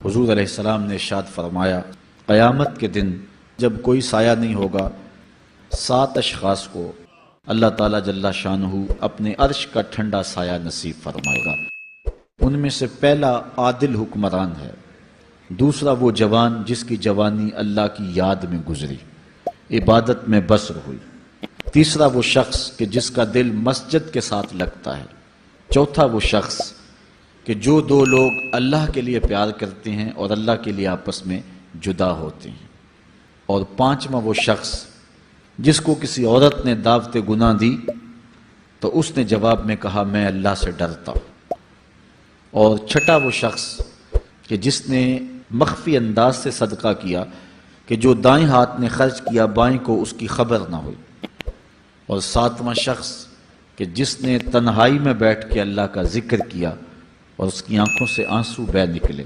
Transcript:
حضور علیہ السلام نے ارشاد فرمایا، قیامت کے دن جب کوئی سایہ نہیں ہوگا، 7 اشخاص کو اللہ تعالیٰ جل شانہ اپنے عرش کا ٹھنڈا سایہ نصیب فرمائے گا۔ ان میں سے پہلا عادل حکمران ہے، دوسرا وہ جوان جس کی جوانی اللہ کی یاد میں گزری، عبادت میں بسر ہوئی، تیسرا وہ شخص کہ جس کا دل مسجد کے ساتھ لگتا ہے، چوتھا وہ شخص کہ جو 2 لوگ اللہ کے لیے پیار کرتے ہیں اور اللہ کے لیے آپس میں جدا ہوتے ہیں، اور 5واں وہ شخص جس کو کسی عورت نے دعوت گناہ دی تو اس نے جواب میں کہا میں اللہ سے ڈرتا ہوں، اور 6واں وہ شخص کہ جس نے مخفی انداز سے صدقہ کیا کہ جو دائیں ہاتھ نے خرچ کیا بائیں کو اس کی خبر نہ ہوئی، اور 7واں شخص کہ جس نے تنہائی میں بیٹھ کے اللہ کا ذکر کیا اور اس کی آنکھوں سے آنسو بہہ نکلے۔